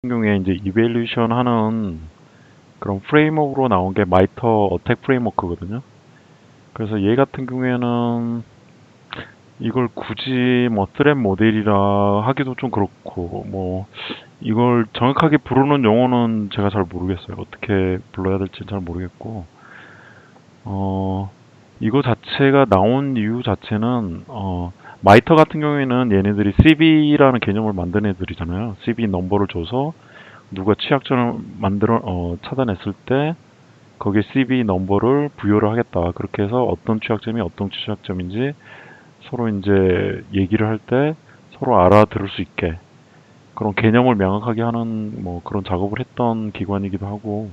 경우에 이제 이벨루션 하는 그런 프레임워크로 나온 게 마이터 어택 프레임워크거든요. 그래서 얘 같은 경우에는 이걸 굳이 뭐 스랩 모델이라 하기도 좀 그렇고, 뭐 이걸 정확하게 부르는 용어는 제가 잘 모르겠어요. 어떻게 불러야 될지 잘 모르겠고, 어 이거 자체가 나온 이유 자체는 마이터 같은 경우에는 얘네들이 CV라는 개념을 만든 애들이잖아요. CV 넘버를 줘서 누가 취약점을 찾아냈을 때 거기에 CV 넘버를 부여를 하겠다. 그렇게 해서 어떤 취약점이 어떤 취약점인지 서로 이제 얘기를 할 때 서로 알아들을 수 있게 그런 개념을 명확하게 하는 뭐 그런 작업을 했던 기관이기도 하고,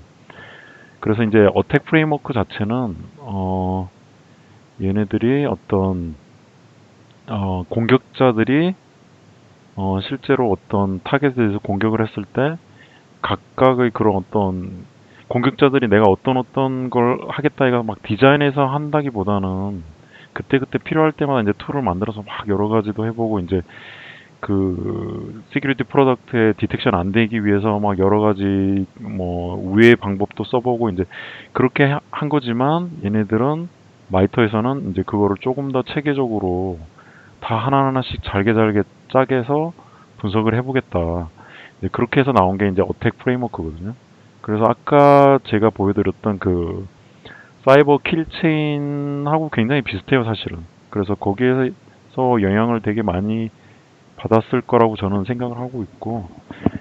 그래서 이제 어택 프레임워크 자체는 얘네들이 어떤 공격자들이 실제로 어떤 타겟에 대해서 공격을 했을 때 각각의 그런 어떤 공격자들이 내가 어떤 걸 하겠다가 막 디자인해서 한다기보다는 그때그때 필요할 때마다 이제 툴을 만들어서 막 여러 가지도 해보고, 이제 그 시큐리티 프로덕트에 디텍션 안 되기 위해서 막 여러 가지 뭐 우회의 방법도 써보고 이제 그렇게 한 거지만, 얘네들은 마이터에서는 이제 그거를 조금 더 체계적으로 다 하나하나씩 잘게 짜게서 분석을 해보겠다. 이제 그렇게 해서 나온 게 이제 어택 프레임워크거든요. 그래서 아까 제가 보여드렸던 그 사이버 킬체인하고 굉장히 비슷해요, 사실은. 그래서 거기에서 영향을 되게 많이 받았을 거라고 저는 생각을 하고 있고,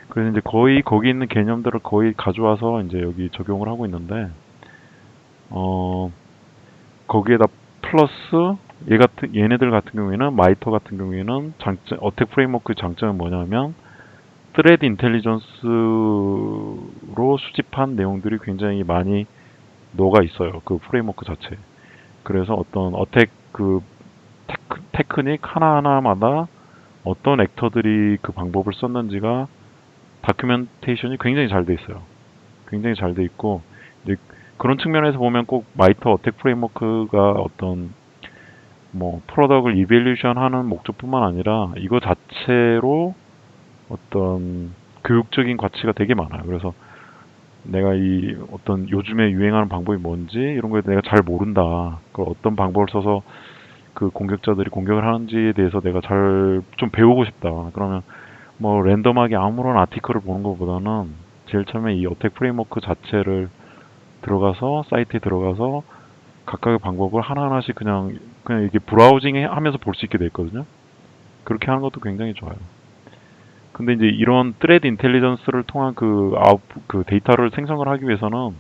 그래서 이제 거의 거기 있는 개념들을 거의 가져와서 이제 여기 적용을 하고 있는데, 어, 거기에다 플러스 얘네들 같은 경우에는 마이터 같은 경우에는 장점, 어택 프레임워크의 장점은 뭐냐면 트레드 인텔리전스로 수집한 내용들이 굉장히 많이 녹아 있어요. 그 프레임워크 자체. 그래서 어떤 어택 그 테크닉 하나하나마다 어떤 액터들이 그 방법을 썼는지가 다큐멘테이션이 굉장히 잘 돼 있어요. 굉장히 잘 돼 있고, 이제 그런 측면에서 보면 꼭 마이터 어택 프레임워크가 어떤 뭐 프로덕트를 이벨루션 하는 목적뿐만 아니라 이거 자체로 어떤 교육적인 가치가 되게 많아요. 그래서 내가 이 어떤 요즘에 유행하는 방법이 뭔지 이런 거에 내가 잘 모른다. 그 어떤 방법을 써서 그 공격자들이 공격을 하는지에 대해서 내가 잘 좀 배우고 싶다. 그러면 뭐 랜덤하게 아무런 아티클을 보는 것보다는 제일 처음에 이 어택 프레임워크 자체를 들어가서 사이트에 들어가서 각각의 방법을 하나하나씩 그냥 이게 브라우징 하면서 볼 수 있게 돼 있거든요. 그렇게 하는 것도 굉장히 좋아요. 근데 이제 이런 트레드 인텔리전스를 통한 그 데이터를 생성을 하기 위해서는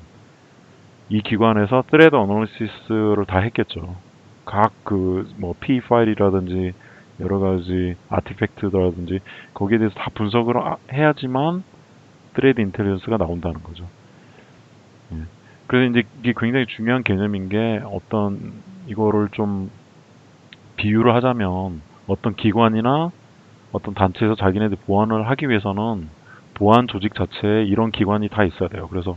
이 기관에서 트레드 어널리시스를 다 했겠죠. 각 그 뭐 P 파일이라든지 여러 가지 아티팩트라든지 거기에 대해서 다 분석을 해야지만 트레이드 인텔리전스가 나온다는 거죠. 예. 그래서 이제 이게 굉장히 중요한 개념인 게, 어떤 이거를 좀 비유를 하자면 어떤 기관이나 어떤 단체에서 자기네들 보안을 하기 위해서는 보안 조직 자체에 이런 기관이 다 있어야 돼요. 그래서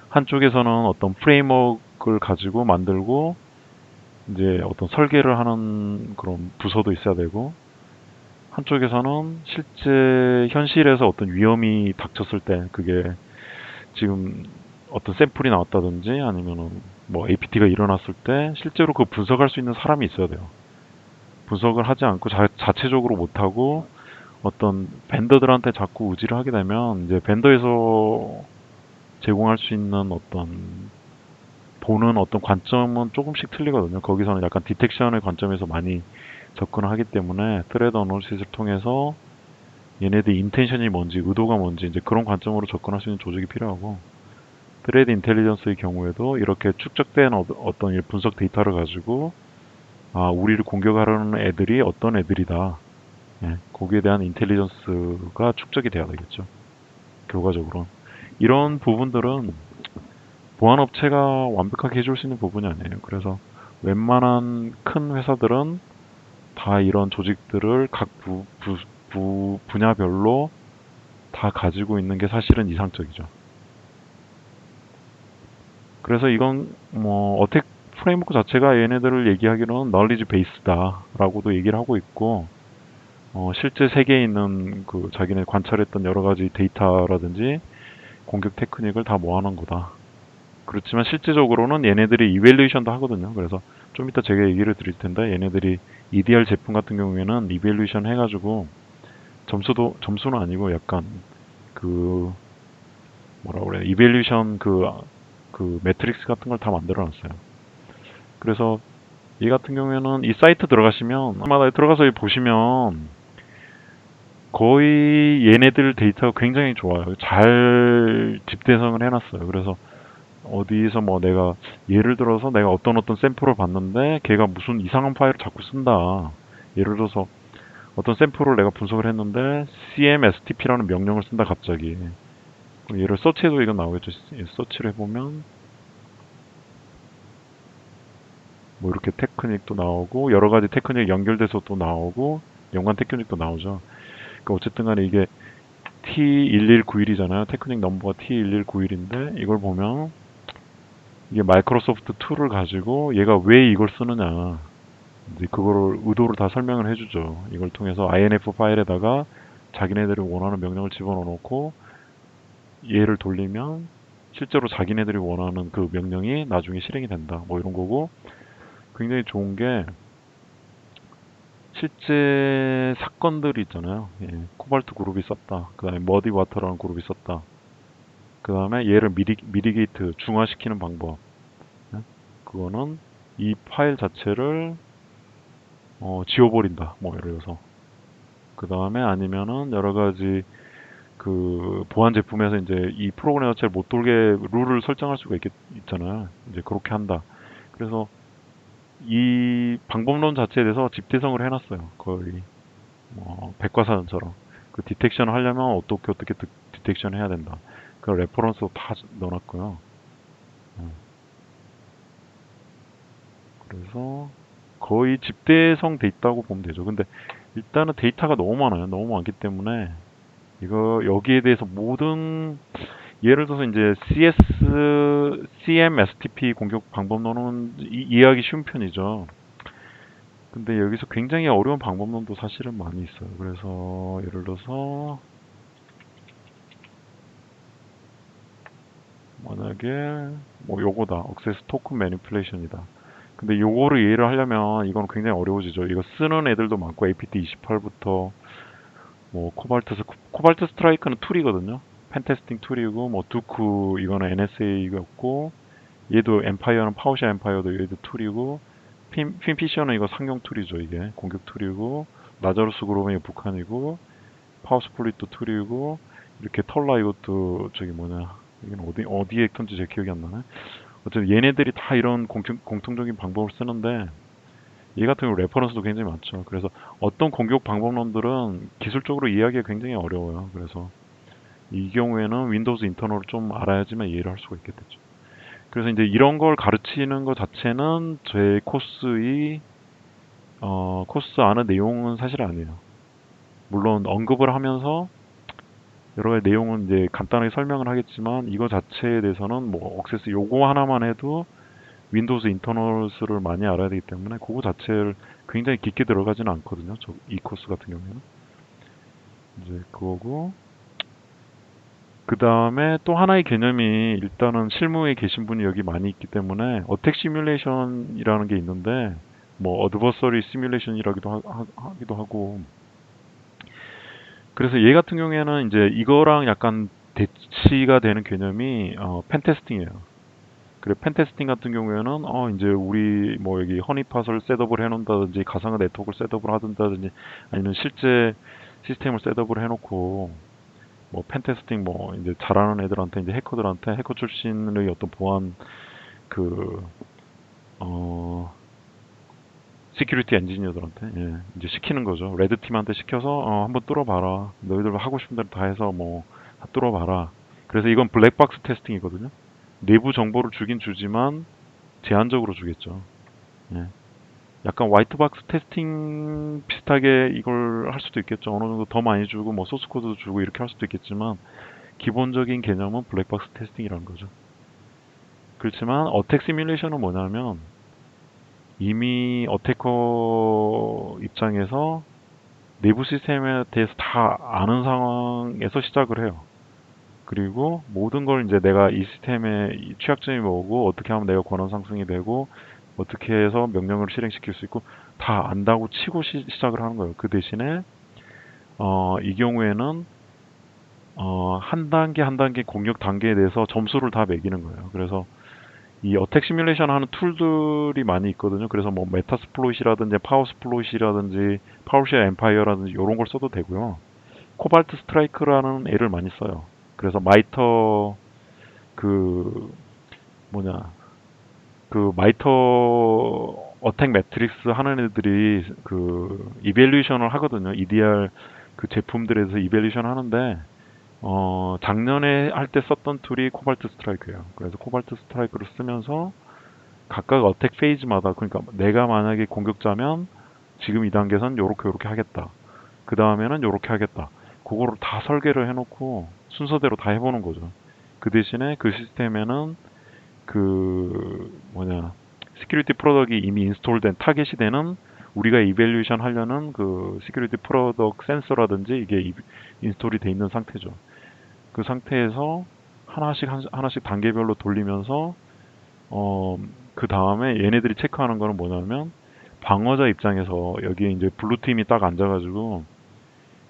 한쪽에서는 어떤 프레임워크를 가지고 만들고 이제 어떤 설계를 하는 그런 부서도 있어야 되고, 한쪽에서는 실제 현실에서 어떤 위험이 닥쳤을 때, 그게 지금 어떤 샘플이 나왔다든지 아니면은 뭐 APT가 일어났을 때 실제로 그 분석할 수 있는 사람이 있어야 돼요. 분석을 하지 않고 자체적으로 못하고 어떤 벤더들한테 자꾸 의지를 하게 되면 이제 벤더에서 제공할 수 있는 어떤 보는 어떤 관점은 조금씩 틀리거든요. 거기서는 약간 디텍션의 관점에서 많이 접근을 하기 때문에 트레드 어널리시스를 통해서 얘네들 인텐션이 뭔지 의도가 뭔지 이제 그런 관점으로 접근할 수 있는 조직이 필요하고, 트레이드 인텔리전스의 경우에도 이렇게 축적된 어떤 분석 데이터를 가지고 우리를 공격하려는 애들이 어떤 애들이다. 예, 거기에 대한 인텔리전스가 축적이 돼야 되겠죠. 결과적으로 이런 부분들은 보안업체가 완벽하게 해줄 수 있는 부분이 아니에요. 그래서 웬만한 큰 회사들은 다 이런 조직들을 각 분야별로 다 가지고 있는 게 사실은 이상적이죠. 그래서 이건 뭐 어택 프레임워크 자체가 얘네들을 얘기하기로는 knowledge based다라고도 얘기를 하고 있고, 실제 세계에 있는 그 자기네 관찰했던 여러 가지 데이터라든지 공격 테크닉을 다 모아놓은 거다. 그렇지만 실제적으로는 얘네들이 이밸류에이션도 하거든요. 그래서 좀 이따 제가 얘기를 드릴 텐데 얘네들이 EDR 제품 같은 경우에는 이밸류에이션 해가지고 점수는 아니고 약간 그 뭐라 그래 이밸류에이션 그 매트릭스 같은 걸 다 만들어 놨어요. 그래서 이 같은 경우에는 이 사이트 들어가시면 아마 들어가서 보시면 거의 얘네들 데이터가 굉장히 좋아요. 잘 집대성을 해놨어요. 그래서 어디서 뭐 내가 예를 들어서 내가 어떤 샘플을 봤는데 걔가 무슨 이상한 파일을 자꾸 쓴다. 예를 들어서 어떤 샘플을 내가 분석을 했는데 CMSTP라는 명령을 쓴다 갑자기. 그럼 얘를 서치해도 이건 나오겠죠. 서치를 해보면 뭐 이렇게 테크닉도 나오고 여러 가지 테크닉 연결돼서 또 나오고 연관 테크닉도 나오죠. 그러니까 어쨌든 간에 이게 T1191이잖아요. 테크닉 넘버가 T1191인데 이걸 보면 이게 마이크로소프트 툴을 가지고 얘가 왜 이걸 쓰느냐 이제 그거를 의도를 다 설명을 해주죠. 이걸 통해서 INF 파일에다가 자기네들이 원하는 명령을 집어넣어 놓고 얘를 돌리면 실제로 자기네들이 원하는 그 명령이 나중에 실행이 된다. 뭐 이런 거고 굉장히 좋은 게 실제 사건들이 있잖아요. 예, 코발트 그룹이 썼다. 그 다음에 머디 와터라는 그룹이 썼다. 그 다음에 얘를 미리게이트 중화시키는 방법. 예? 그거는 이 파일 자체를 지워버린다. 뭐 예를 들어서. 그 다음에 아니면은 여러 가지 그 보안 제품에서 이제 이 프로그램 자체를 못 돌게 룰을 설정할 수가 있잖아요. 이제 그렇게 한다. 그래서 이 방법론 자체에 대해서 집대성을 해놨어요. 거의 백과사전처럼. 그 디텍션을 하려면 어떻게 디텍션 해야 된다. 그 레퍼런스도 다 넣어놨고요. 그래서 거의 집대성 돼 있다고 보면 되죠. 근데 일단은 데이터가 너무 많아요. 너무 많기 때문에 이거 여기에 대해서 모든 예를 들어서 이제 CMSTP 공격 방법론은 이해하기 쉬운 편이죠. 근데 여기서 굉장히 어려운 방법론도 사실은 많이 있어요. 그래서 예를 들어서 만약에 뭐 요거다. 억세스 토큰 매니플레이션이다. 근데 요거를 이해를 하려면 이건 굉장히 어려워지죠. 이거 쓰는 애들도 많고 APT28부터 뭐 코발트 스트라이크는 툴이거든요. 펜테스팅 툴이고 뭐 두크 이거는 NSA였고 얘도 엠파이어는 파워쉘 엠파이어도 얘도 툴이고 핀피셔는 이거 상용 툴이죠. 이게 공격 툴이고 라자루스 그룹은 이거 북한이고 파워스플릿도 툴이고 이렇게 털라 이것도 저기 뭐냐 이건 어디에 있던지 제 기억이 안 나네. 어쨌든 얘네들이 다 이런 공통적인 방법을 쓰는데 얘 같은 경우 레퍼런스도 굉장히 많죠. 그래서 어떤 공격 방법론들은 기술적으로 이해하기가 굉장히 어려워요. 그래서 이 경우에는 윈도우즈 인터널을 좀 알아야지만 이해를 할 수가 있게 되죠. 그래서 이제 이런 걸 가르치는 것 자체는 제 코스 안의 내용은 사실 아니에요. 물론 언급을 하면서 여러 가지 내용은 이제 간단하게 설명을 하겠지만 이거 자체에 대해서는 뭐 억세스 요거 하나만 해도 윈도우즈 인터널스를 많이 알아야 되기 때문에 그거 자체를 굉장히 깊게 들어가지는 않거든요. 이 코스 같은 경우에는 이제 그거고 그 다음에 또 하나의 개념이 일단은 실무에 계신 분이 여기 많이 있기 때문에 어택 시뮬레이션이라는 게 있는데 뭐 어드버서리 시뮬레이션이라기도 하기도 하고 그래서 얘 같은 경우에는 이제 이거랑 약간 대치가 되는 개념이 펜테스팅이에요. 그래 펜테스팅 같은 경우에는 이제 우리 뭐 여기 허니팟을 셋업을 해놓는다든지 가상의 네트워크를 셋업을 하든다든지 아니면 실제 시스템을 셋업을 해놓고 뭐 펜테스팅 뭐 이제 잘하는 애들한테 이제 해커들한테 해커 출신의 어떤 보안 그 시큐리티 엔지니어들한테 이제 시키는 거죠. 레드 팀한테 시켜서 한번 뚫어봐라. 너희들 하고 싶은 대로 다 해서 뭐 다 뚫어봐라. 그래서 이건 블랙박스 테스팅이거든요. 내부 정보를 주긴 주지만 제한적으로 주겠죠. 예. 약간 화이트박스 테스팅 비슷하게 이걸 할 수도 있겠죠. 어느 정도 더 많이 주고 뭐 소스 코드도 주고 이렇게 할 수도 있겠지만 기본적인 개념은 블랙박스 테스팅이라는 거죠. 그렇지만 어택 시뮬레이션은 뭐냐면 이미 어태커 입장에서 내부 시스템에 대해서 다 아는 상황에서 시작을 해요. 그리고 모든 걸 이제 내가 이 시스템의 이 취약점이 뭐고 어떻게 하면 내가 권한 상승이 되고 어떻게 해서 명령을 실행시킬 수 있고 다 안다고 치고 시작을 하는 거예요. 그 대신에 이 경우에는 한 단계 한 단계 공격 단계에 대해서 점수를 다 매기는 거예요. 그래서 이 어택 시뮬레이션 하는 툴들이 많이 있거든요. 그래서 뭐 메타스플로잇이라든지 파워스플로잇이라든지 파워쉘 엠파이어라든지 이런 걸 써도 되고요. 코발트 스트라이크라는 애를 많이 써요. 그래서 마이터 그 뭐냐 그 마이터 어택 매트릭스 하는 애들이 그 이벨루이션을 하거든요. EDR 그 제품들에서 이벨루이션 하는데 작년에 할 때 썼던 툴이 코발트 스트라이크예요. 그래서 코발트 스트라이크를 쓰면서 각각 어택 페이지마다 그러니까 내가 만약에 공격자면 지금 이 단계선 요렇게 하겠다. 그 다음에는 요렇게 하겠다. 그거를 다 설계를 해놓고 순서대로 다 해보는 거죠. 그 대신에 그 시스템에는 그 뭐냐 시큐리티 프로덕이 이미 인스톨된 타겟이 되는 우리가 이벨루이션 하려는 그 시큐리티 프로덕 센서라든지 이게 인스톨이 돼 있는 상태죠. 그 상태에서 하나씩 단계별로 돌리면서 그 다음에 얘네들이 체크하는 거는 뭐냐면 방어자 입장에서 여기에 이제 블루 팀이 딱 앉아가지고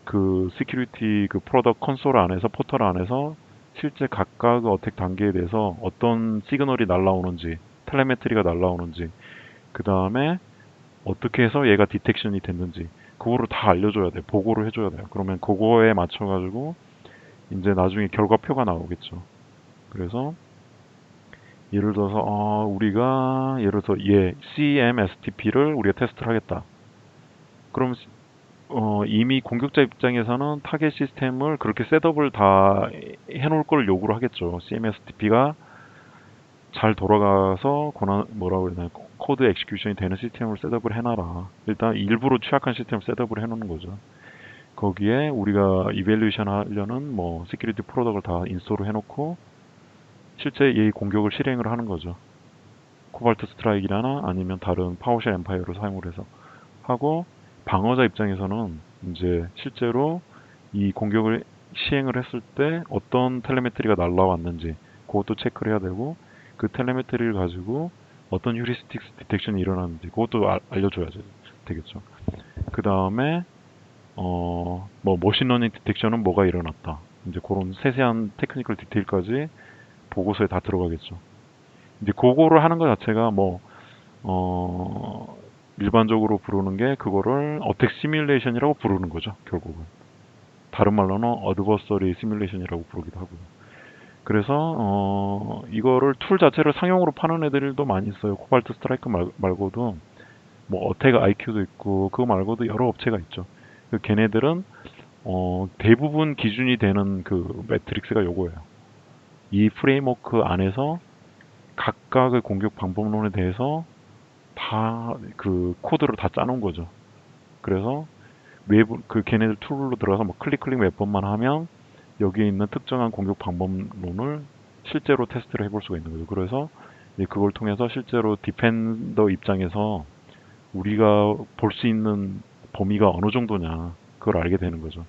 그 시큐리티 그 프로덕트 콘솔 안에서 포털 안에서 실제 각각 어택 단계에 대해서 어떤 시그널이 날라오는지 텔레메트리가 날라오는지 그 다음에 어떻게 해서 얘가 디텍션이 됐는지 그거를 다 알려줘야 돼 보고를 해줘야 돼요. 그러면 그거에 맞춰가지고 이제 나중에 결과표가 나오겠죠. 그래서 예를 들어서 우리가 예를 들어서 CMSTP를 우리가 테스트를 하겠다. 그럼 이미 공격자 입장에서는 타겟 시스템을 그렇게 셋업을 다 해놓을 걸 요구를 하겠죠. CMSTP가 잘 돌아가서 뭐라고 그러나 코드 엑스큐션이 되는 시스템을 셋업을 해놔라. 일단 일부러 취약한 시스템을 셋업을 해놓는 거죠. 거기에 우리가 이벨루이션 하려는 뭐 시큐리티 프로덕을 다 인스톨을 해놓고 실제 이 공격을 실행을 하는 거죠. 코발트 스트라이크나 아니면 다른 파워쉘 엠파이어를 사용을 해서 하고 방어자 입장에서는 이제 실제로 이 공격을 시행을 했을 때 어떤 텔레메트리가 날라왔는지 그것도 체크를 해야 되고 그 텔레메트리를 가지고 어떤 휴리스틱스 디텍션이 일어났는지 그것도 알려줘야 되겠죠. 그 다음에 뭐 머신러닝 디텍션은 뭐가 일어났다. 이제 그런 세세한 테크니컬 디테일까지 보고서에 다 들어가겠죠. 이제 그거를 하는 것 자체가 뭐 일반적으로 부르는 게 그거를 어택 시뮬레이션이라고 부르는 거죠. 결국은 다른 말로는 어드버서리 시뮬레이션이라고 부르기도 하고요. 그래서 이거를 툴 자체를 상용으로 파는 애들도 많이 있어요. 코발트 스트라이크 말고도 뭐 어택 IQ도 있고 그거 말고도 여러 업체가 있죠. 그 걔네들은 대부분 기준이 되는 그 매트릭스가 요거예요. 이 프레임워크 안에서 각각의 공격 방법론에 대해서 다 그 코드를 다 짜놓은 거죠. 그래서 외부 그 걔네들 툴로 들어가서 뭐 클릭 몇 번만 하면 여기에 있는 특정한 공격 방법론을 실제로 테스트를 해볼 수가 있는 거죠. 그래서 이제 그걸 통해서 실제로 디펜더 입장에서 우리가 볼 수 있는 범위가 어느 정도냐 그걸 알게 되는 거죠.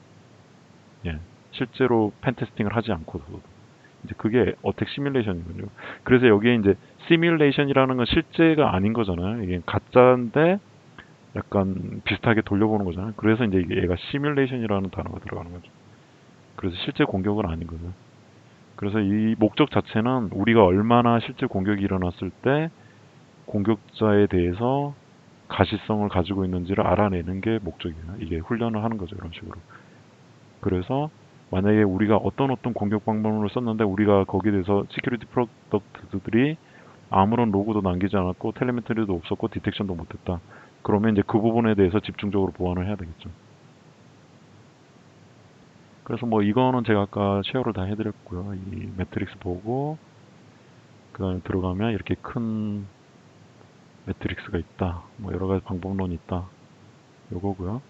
예, 실제로 펜 테스팅을 하지 않고도 이제 그게 어택 시뮬레이션이군요. 그래서 여기에 이제 시뮬레이션이라는 건 실제가 아닌 거잖아요. 이게 가짜인데 약간 비슷하게 돌려보는 거잖아요. 그래서 이제 이게 얘가 시뮬레이션이라는 단어가 들어가는 거죠. 그래서 실제 공격은 아닌 거죠. 그래서 이 목적 자체는 우리가 얼마나 실제 공격이 일어났을 때 공격자에 대해서 가시성을 가지고 있는지를 알아내는 게 목적이에요. 이게 훈련을 하는 거죠. 이런 식으로. 그래서 만약에 우리가 어떤 공격 방법을 썼는데 우리가 거기에 대해서 시큐리티 프로덕트들이 아무런 로그도 남기지 않았고 텔레메트리도 없었고 디텍션도 못했다. 그러면 이제 그 부분에 대해서 집중적으로 보완을 해야 되겠죠. 그래서 뭐 이거는 제가 아까 쉐어를 다 해드렸고요. 이 매트릭스 보고 그 다음에 들어가면 이렇게 큰 매트릭스가 있다. 뭐 여러 가지 방법론이 있다. 요거고요.